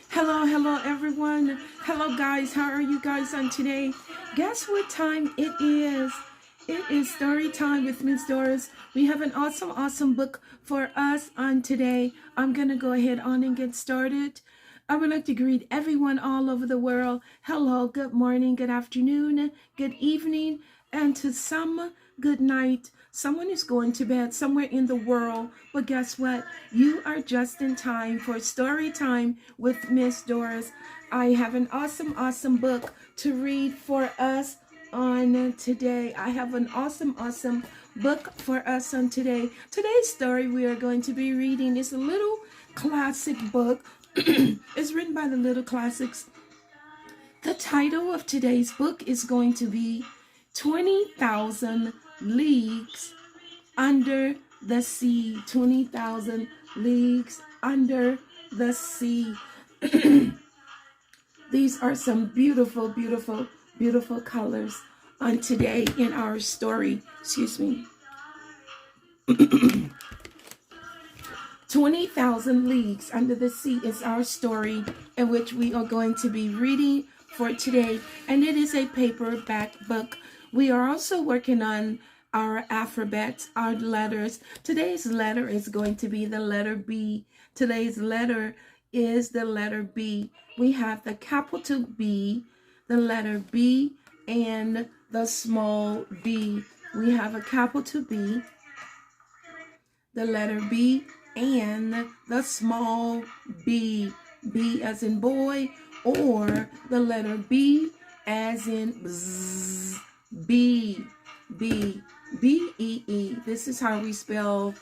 Hello everyone. Hello guys, how are you guys on today? Guess what time it is? It is story time with Miss Doris. We have an awesome book for us on today. I'm going to go ahead on and get started. I would like to greet everyone all over the world. Hello, good morning, good afternoon, good evening, and to some, good night. Someone is going to bed somewhere in the world, but guess what? You are just in time for story time with Miss Doris. I have an awesome book to read for us on today. I have an awesome book for us on today. Today's story we are going to be reading is a little classic book. It's written by the Little Classics. The title of today's book is going to be 20,000 Leagues Under the Sea. 20,000 Leagues Under the Sea. These are some beautiful colors on today in our story. Excuse me. 20,000 Leagues Under the Sea is our story in which we are going to be reading for today, and it is a paperback book. We are also working on our alphabet, our letters. Today's letter is going to be the letter B. Today's letter is the letter B. We have the capital B, the letter B, and the small b. We have a capital B, the letter B, and the small b. B as in boy, or the letter B as in bzz, B, B, B-E-E. This is how we spell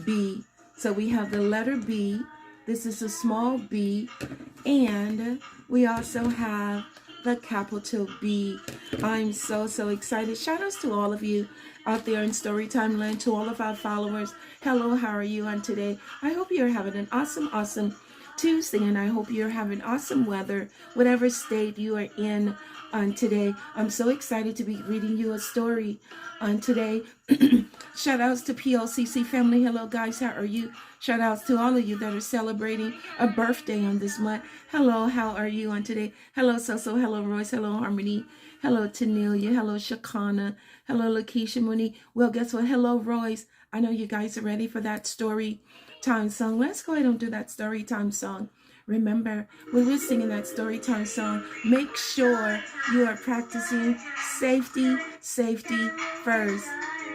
B. So we have the letter B. This is a small b, and we also have the capital B. I'm so excited. Shout outs to all of you out there in Storytime Land, to all of our followers. Hello, how are you on today? I hope you're having an awesome Tuesday, and I hope you're having awesome weather, whatever state you are in on today. I'm so excited to be reading you a story on today. Shout outs to PLCC family. Hello guys, how are you? Shout outs to all of you that are celebrating a birthday on this month. Hello, how are you on today? Hello Soso, hello Royce, hello Harmony, hello Tanelia, hello Shakana, hello Lakeisha Mooney. Well, guess what? Hello Royce. I know you guys are ready for that story time song. Let's go ahead and do that story time song. Remember, when we're singing that story time song, make sure you are practicing safety first.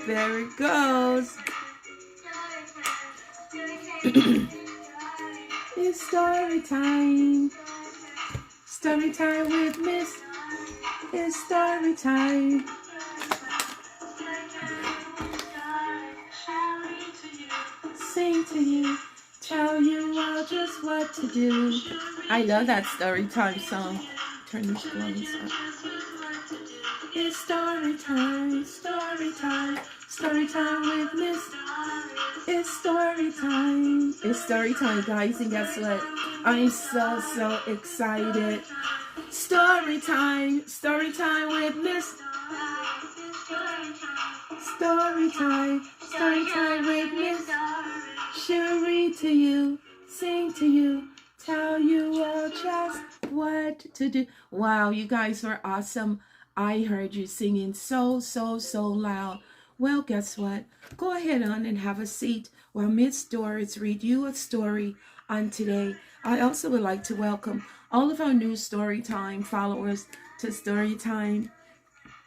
There it goes. It's story time. Story time with Miss. It's story time. Sing to you, tell you all just what to do. I love that story time song. Turn these volumes up. It's story time with Miss. It's story time. It's story time, guys, and guess what? I'm so excited. Story time with Miss. Story time with Miss. She'll read to you, sing to you, tell you all just what to do. Wow, you guys were awesome. I heard you singing so loud. Well, guess what? Go ahead on and have a seat while Miss Doris read you a story on today. I also would like to welcome all of our new Storytime followers to Storytime.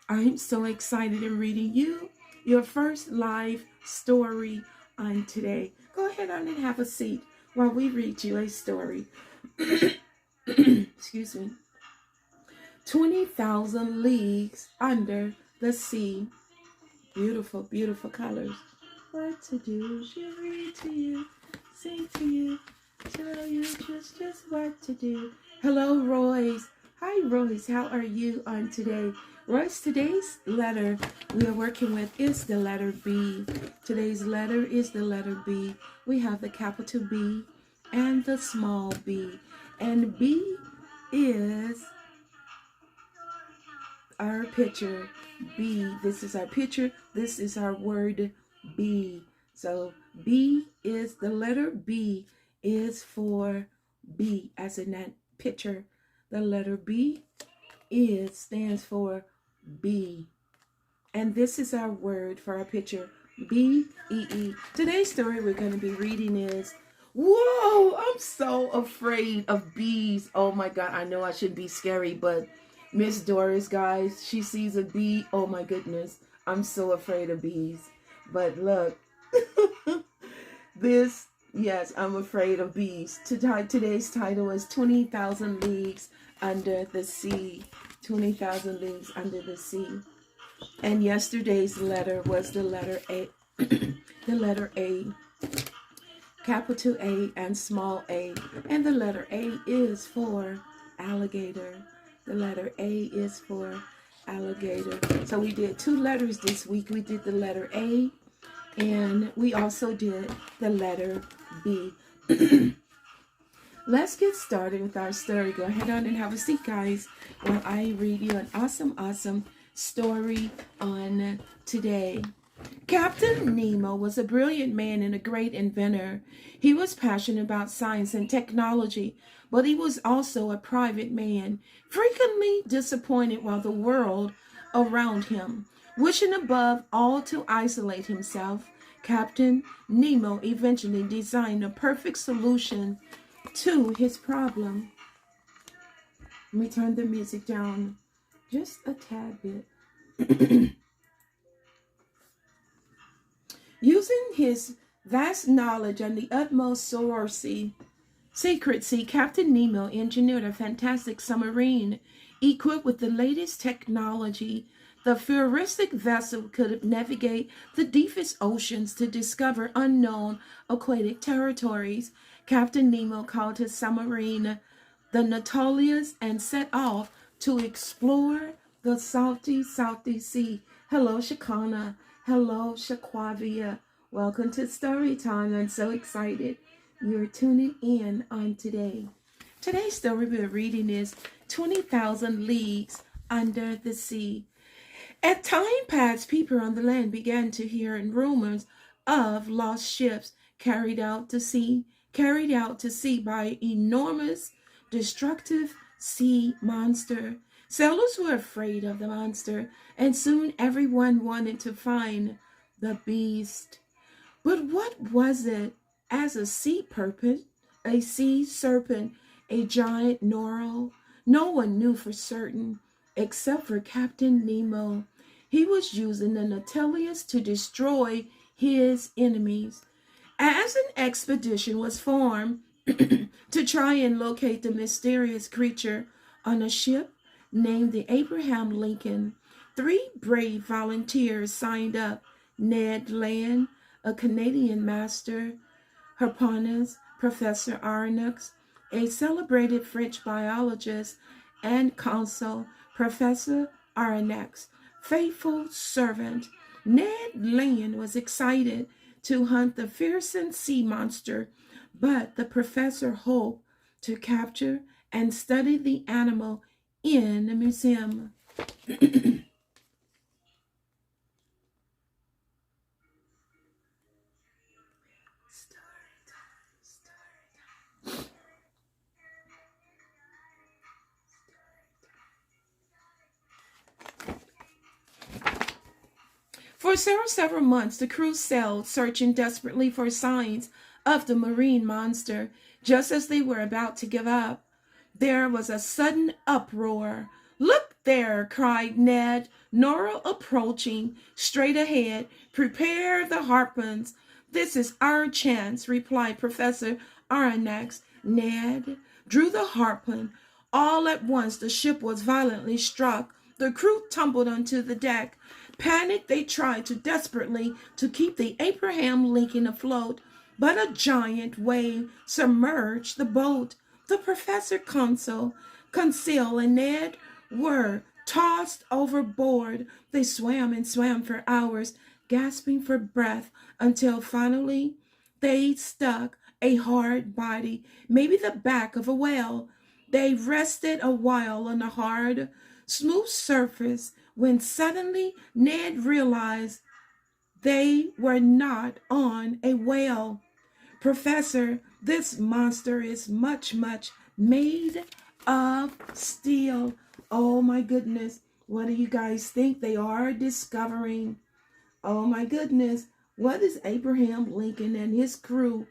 I'm so excited in reading you your first live story on today. Go ahead on and have a seat while we read you a story. Excuse me. 20,000 Leagues Under the Sea. Beautiful colors. What to do? She'll read to you, sing to you, tell you just what to do. Hello, Royce. Hi, Royce. How are you on today? Royce, today's letter we are working with is the letter B. Today's letter is the letter B. We have the capital B and the small b. And B is our picture. B. This is our picture. This is our word B. So B is the letter B is for B, as in that picture. The letter B stands for B. And this is our word for our picture, B-E-E. Today's story we're going to be reading is, whoa, I'm so afraid of bees. Oh my God, I know I shouldn't be scary, but Miss Doris, guys, she sees a bee. Oh my goodness, I'm so afraid of bees. But look, yes, I'm afraid of bees. Today's title is 20,000 Leagues Under the Sea. 20,000 Leagues Under the Sea. And yesterday's letter was the letter A. The letter A. Capital A and small a. And the letter A is for alligator. The letter A is for alligator. So we did 2 letters this week. We did the letter A, and we also did the letter B. Let's get started with our story. Go ahead on and have a seat, guys, while I read you an awesome story on today. Captain Nemo was a brilliant man and a great inventor. He was passionate about science and technology, but he was also a private man, frequently disappointed by the world around him. Wishing above all to isolate himself, Captain Nemo eventually designed a perfect solution to his problem. Let me turn the music down just a tad bit. Using his vast knowledge and the utmost secrecy, Captain Nemo engineered a fantastic submarine equipped with the latest technology. The futuristic vessel could navigate the deepest oceans to discover unknown aquatic territories. Captain Nemo called his submarine the Nautilus and set off to explore the salty sea. Hello, Shakana. Hello, Shaquavia. Welcome to Storytime. I'm so excited you're tuning in on today. Today's story we're reading is 20,000 Leagues Under the Sea. As time passed, people on the land began to hear rumors of lost ships carried out to sea by enormous, destructive sea monster. Sailors were afraid of the monster, and soon everyone wanted to find the beast. But what was it? As a sea serpent, a giant narwhal? No one knew for certain, except for Captain Nemo. He was using the Nautilus to destroy his enemies. As an expedition was formed to try and locate the mysterious creature on a ship named the Abraham Lincoln, 3 brave volunteers signed up: Ned Land, a Canadian master harpoonist, Professor Aronnax, a celebrated French biologist, and Consul Professor Aronnax, faithful servant. Ned Land was excited to hunt the fearsome sea monster, but the professor hoped to capture and study the animal in a museum. For several months, the crew sailed, searching desperately for signs of the marine monster. Just as they were about to give up, there was a sudden uproar. "Look there!" cried Ned. "Nora approaching, straight ahead. Prepare the harpoons." "This is our chance," replied Professor Aronnax. Ned drew the harpoon. All at once the ship was violently struck. The crew tumbled onto the deck. Panicked, they tried desperately to keep the Abraham Lincoln afloat, but a giant wave submerged the boat. The Professor, Conseil, and Ned were tossed overboard. They swam and swam for hours, gasping for breath, until finally they struck a hard body, maybe the back of a whale. They rested a while on the hard, smooth surface when suddenly Ned realized they were not on a whale. Professor This monster is much, much made of steel. Oh my goodness. What do you guys think they are discovering? Oh my goodness. What is Abraham Lincoln and his crew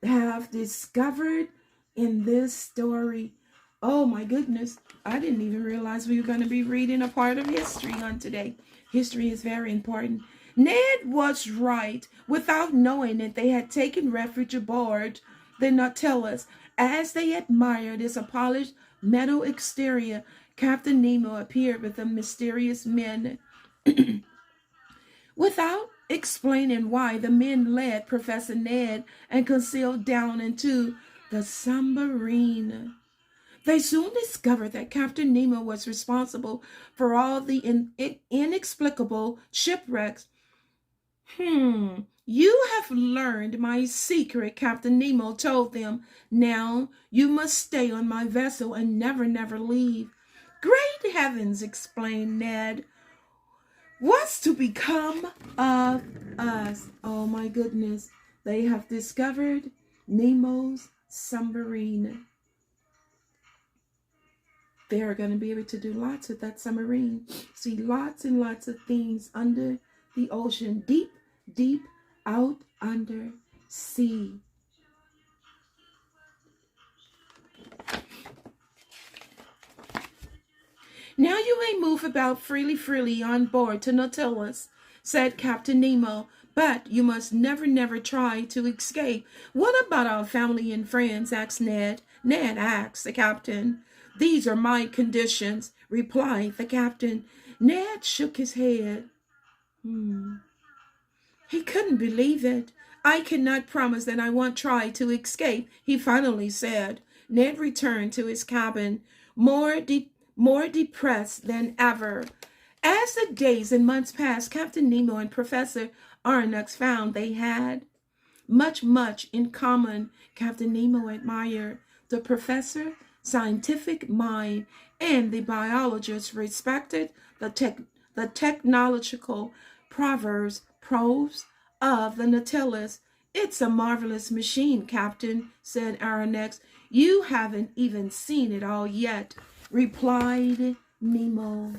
have discovered in this story? Oh my goodness. I didn't even realize we were going to be reading a part of history on today. History is very important. Ned was right. Without knowing it, they had taken refuge aboard the Nautilus. As they admired its polished metal exterior, Captain Nemo appeared with the mysterious men. Without explaining why, the men led Professor Ned and Conseil down into the submarine. They soon discovered that Captain Nemo was responsible for all the inexplicable shipwrecks. You have learned my secret, Captain Nemo told them. Now you must stay on my vessel and never, never leave. Great heavens, explained Ned. What's to become of us? Oh my goodness. They have discovered Nemo's submarine. They are going to be able to do lots with that submarine. See lots and lots of things under the ocean, deep, deep out under sea. Now you may move about freely on board to Nautilus, said Captain Nemo, but you must never, never try to escape. What about our family and friends? Asked Ned. Ned asked the captain. These are my conditions, replied the captain. Ned shook his head. He couldn't believe it. I cannot promise that I won't try to escape, he finally said. Ned returned to his cabin, more depressed than ever. As the days and months passed, Captain Nemo and Professor Aronnax found they had much in common. Captain Nemo admired the professor's scientific mind, and the biologist respected the technological probes of the Nautilus. It's a marvelous machine, Captain, said Aronnax. You haven't even seen it all yet, replied Nemo.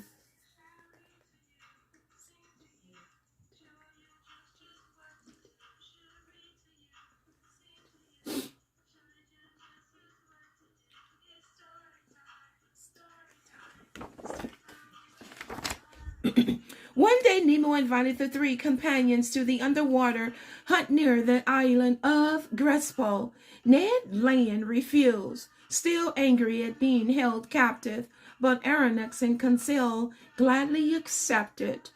One day, Nemo invited the three companions to the underwater hunt near the island of Crespo. Ned Land refused, still angry at being held captive, but Aronnax and Conseil gladly accepted.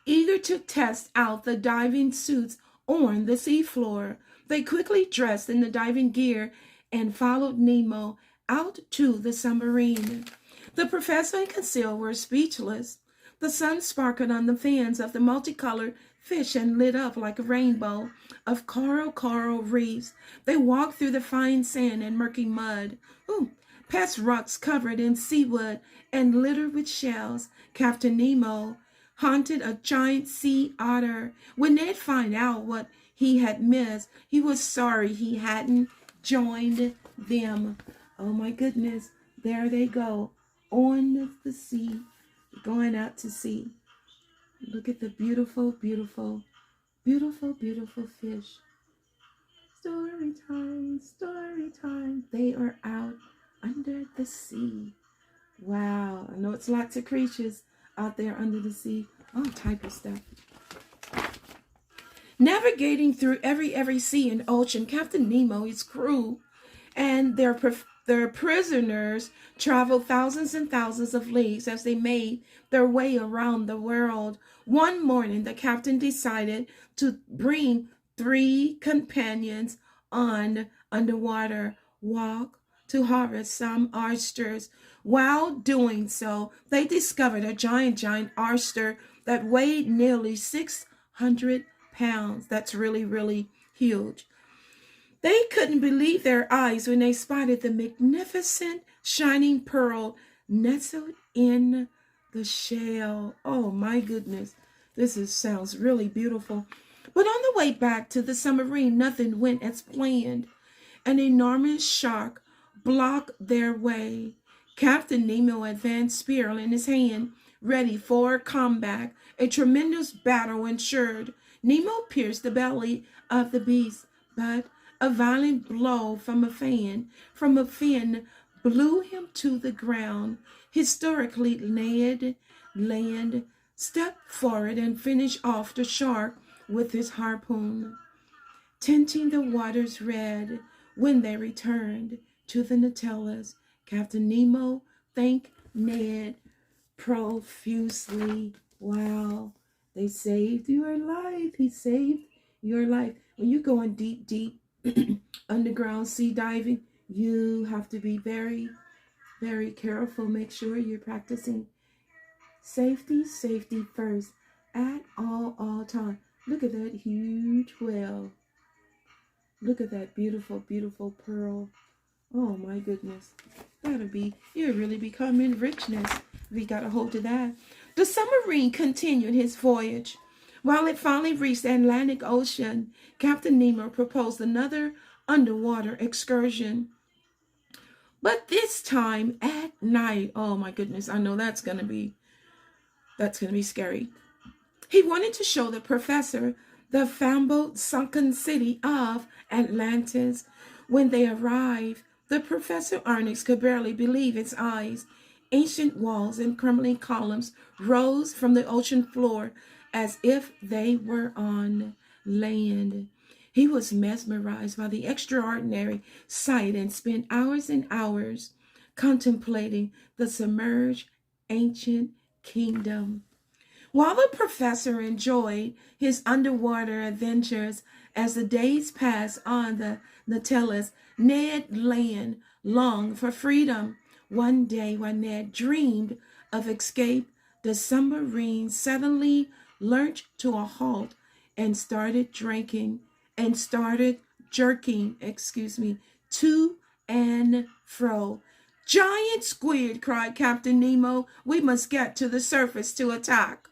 Eager to test out the diving suits on the seafloor, they quickly dressed in the diving gear and followed Nemo out to the submarine. The professor and Conseil were speechless. The sun sparkled on the fins of the multicolored fish and lit up like a rainbow of coral reefs. They walked through the fine sand and murky mud, past rocks covered in seaweed and littered with shells. Captain Nemo hunted a giant sea otter. When Ned found out what he had missed, he was sorry he hadn't joined them. Oh my goodness, there they go on the sea. Going out to sea. Look at the beautiful fish. Story time. They are out under the sea. Wow. I know it's lots of creatures out there under the sea. All type of stuff. Navigating through every sea and ocean, Captain Nemo, his crew, and their prisoners traveled thousands and thousands of leagues as they made their way around the world. One morning, the captain decided to bring 3 companions on underwater walk to harvest some oysters. While doing so, they discovered a giant oyster that weighed nearly 600 pounds. That's really huge. They couldn't believe their eyes when they spotted the magnificent shining pearl nestled in the shell. Oh my goodness, sounds really beautiful. But on the way back to the submarine, nothing went as planned. An enormous shark blocked their way. Captain Nemo advanced spear in his hand, ready for combat. A tremendous battle ensued. Nemo pierced the belly of the beast, but a violent blow from a fin blew him to the ground. Historically, Ned Land stepped forward and finished off the shark with his harpoon, tinting the waters red. When they returned to the Nautilus, Captain Nemo thanked Ned profusely. Wow, they saved your life. He saved your life. When you're going deep, deep underground sea diving, you have to be very, very careful. Make sure you're practicing safety, safety first at all time. Look at that huge whale. Look at that beautiful, beautiful pearl. Oh my goodness. You'll really become in richness. We got a hold of that. The submarine continued his voyage. While it finally reached the Atlantic Ocean, Captain Nemo proposed another underwater excursion. But this time at night. Oh my goodness, I know that's gonna be scary. He wanted to show the professor the fabled sunken city of Atlantis. When they arrived, the Professor Arnix could barely believe his eyes. Ancient walls and crumbling columns rose from the ocean floor as if they were on land. He was mesmerized by the extraordinary sight and spent hours and hours contemplating the submerged ancient kingdom. While the professor enjoyed his underwater adventures as the days passed on the Nautilus, Ned Land longed for freedom. One day, when Ned dreamed of escape, the submarine suddenly lurched to a halt and started jerking, to and fro. "Giant squid!" cried Captain Nemo. "We must get to the surface to attack."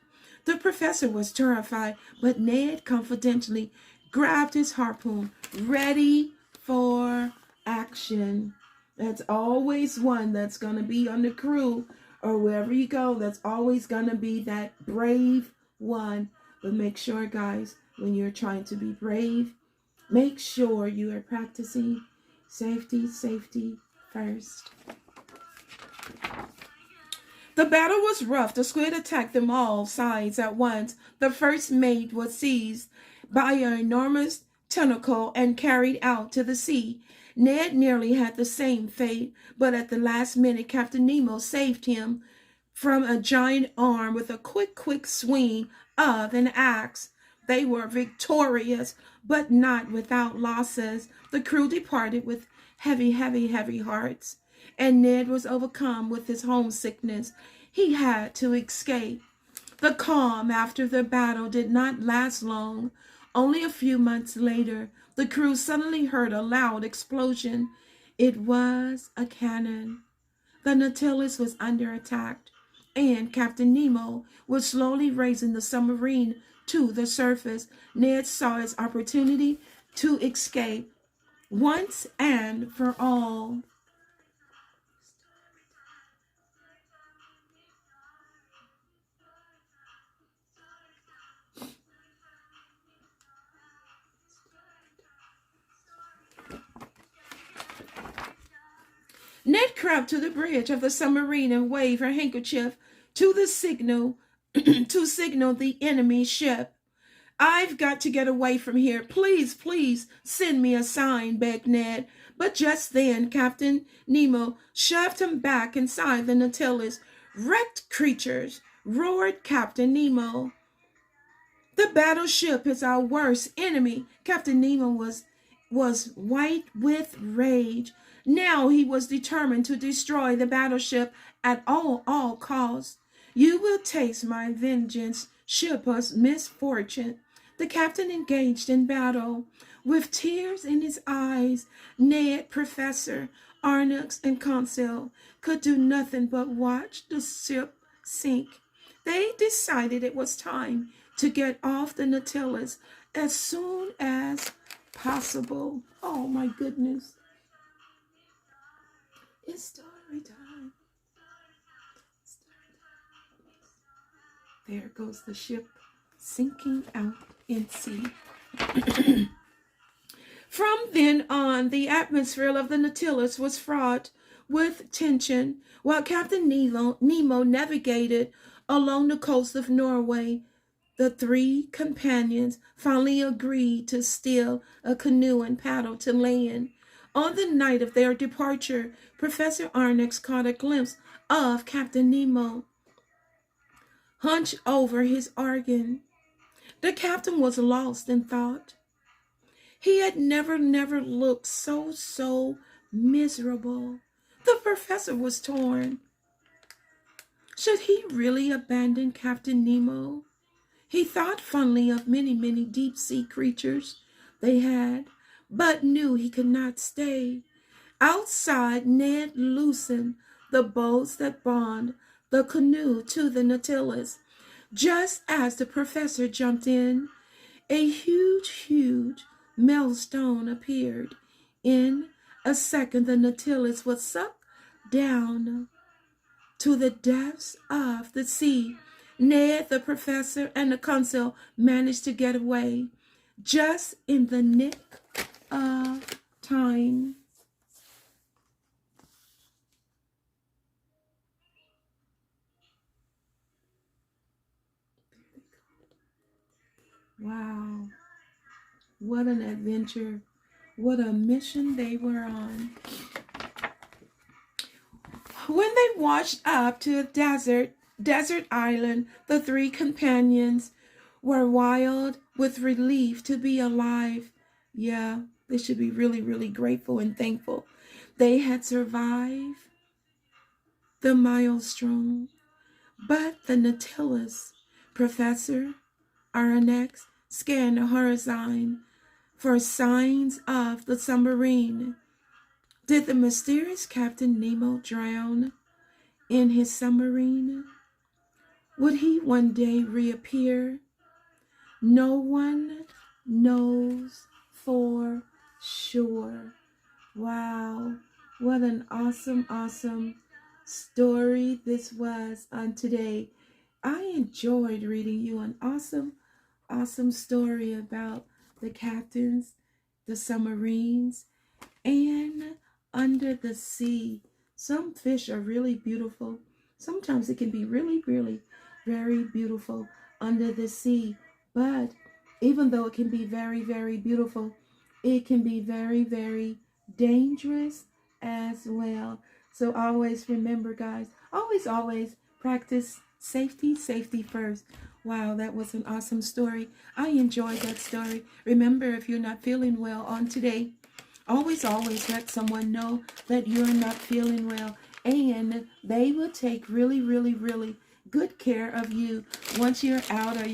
The professor was terrified, but Ned confidently grabbed his harpoon, ready for action. That's always one that's going to be on the crew or wherever you go. That's always going to be that brave one. But make sure, guys, when you're trying to be brave, make sure you are practicing safety, safety first. The battle was rough. The squid attacked them all sides at once. The first mate was seized by an enormous tentacle and carried out to the sea. Ned nearly had the same fate, but at the last minute, Captain Nemo saved him from a giant arm with a quick swing of an axe. They were victorious, but not without losses. The crew departed with heavy hearts, and Ned was overcome with his homesickness. He had to escape. The calm after the battle did not last long. Only a few months later, the crew suddenly heard a loud explosion. It was a cannon. The Nautilus was under attack, and Captain Nemo was slowly raising the submarine to the surface. Ned saw his opportunity to escape once and for all. Ned crept to the bridge of the submarine and waved her handkerchief to the signal to signal the enemy ship. "I've got to get away from here. Please send me a sign," begged Ned. But just then Captain Nemo shoved him back inside the Nautilus. "Wrecked creatures!" roared Captain Nemo. "The battleship is our worst enemy." Captain Nemo was white with rage. Now he was determined to destroy the battleship at all costs. "You will taste my vengeance, ship us misfortune." The captain engaged in battle. With tears in his eyes, Ned, Professor Arnix, and Conseil could do nothing but watch the ship sink. They decided it was time to get off the Nautilus as soon as possible. Oh my goodness. It's story time. There goes the ship sinking out in sea. From then on, the atmosphere of the Nautilus was fraught with tension while Captain Nemo navigated along the coast of Norway. The three companions finally agreed to steal a canoe and paddle to land. On the night of their departure, Professor Arnex caught a glimpse of Captain Nemo hunched over his organ. The captain was lost in thought. He had never looked so miserable. The professor was torn. Should he really abandon Captain Nemo? He thought fondly of many deep-sea creatures they had, but knew he could not stay. Outside, Ned loosened the bolts that bound the canoe to the Nautilus. Just as the professor jumped in, a huge maelstrom appeared. In a second, the Nautilus was sucked down to the depths of the sea. Ned, the professor, and the consul managed to get away just in the nick of time. Wow. What an adventure. What a mission they were on. When they washed up to a desert island, the three companions were wild with relief to be alive. Yeah, they should be really grateful and thankful. They had survived the maelstrom, but the Nautilus, Professor Arnex, scanned the horizon for signs of the submarine. Did the mysterious Captain Nemo drown in his submarine? Would he one day reappear? No one knows for sure. Wow, what an awesome story this was on today. I enjoyed reading you an awesome story about the captains, the submarines, and under the sea. Some fish are really beautiful. Sometimes it can be really very beautiful under the sea. But even though it can be very beautiful, it can be very dangerous as well. So always remember, guys, always practice safety first. Wow, that was an awesome story. I enjoyed that story. Remember, if you're not feeling well on today, always let someone know that you're not feeling well, and they will take really good care of you once you're out, or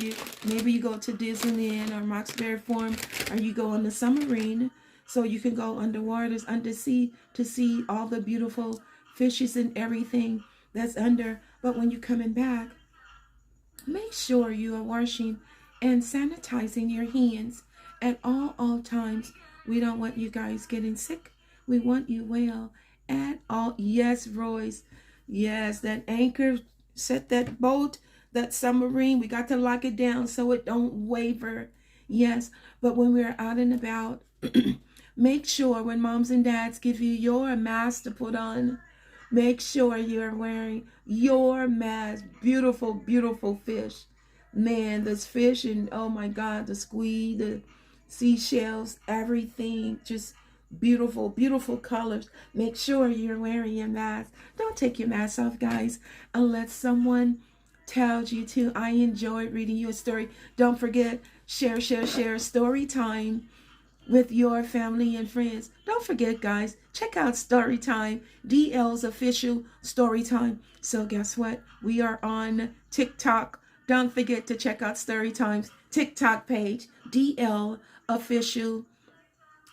maybe you go to Disneyland or Moxbury Farm, or you go on the submarine so you can go underwater, undersea, to see all the beautiful fishes and everything that's under. But when you're coming back, make sure you are washing and sanitizing your hands at all times. We don't want you guys getting sick. We want you well at all. Yes, Royce. Yes, that anchor, set that boat, that submarine. We got to lock it down so it don't waver. Yes, but when we're out and about, make sure when moms and dads give you your mask to put on, make sure you're wearing your mask. Beautiful fish. Man, this fish, and oh my God, the squid, the seashells, everything, just beautiful colors. Make sure you're wearing your mask. Don't take your mask off, guys, unless someone tells you to. I enjoyed reading you a story. Don't forget, share story time with your family and friends. Don't forget, guys, check out Storytime, DL's official Storytime. So guess what? We are on TikTok. Don't forget to check out Storytime's TikTok page, DL official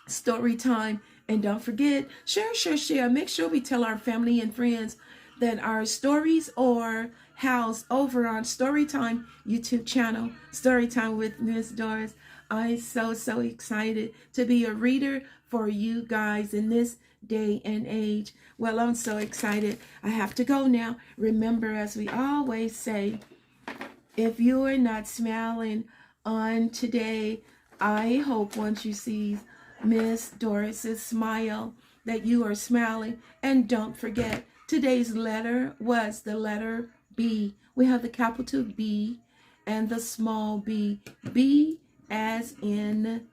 Storytime. And don't forget, share. Make sure we tell our family and friends that our stories are housed over on Storytime YouTube channel, Storytime with Miss Doris. I'm so excited to be a reader for you guys in this day and age. Well, I'm so excited. I have to go now. Remember, as we always say, if you are not smiling on today, I hope once you see Miss Doris's smile that you are smiling. And don't forget, today's letter was the letter B. We have the capital B and the small b. B as in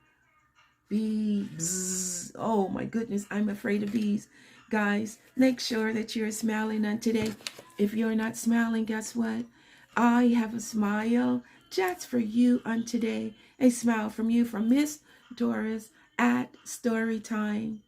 bees. Oh my goodness, I'm afraid of bees. Guys, make sure that you're smiling on today. If you're not smiling, guess what? I have a smile just for you on today. A smile from you, from Miss Doris at Storytime.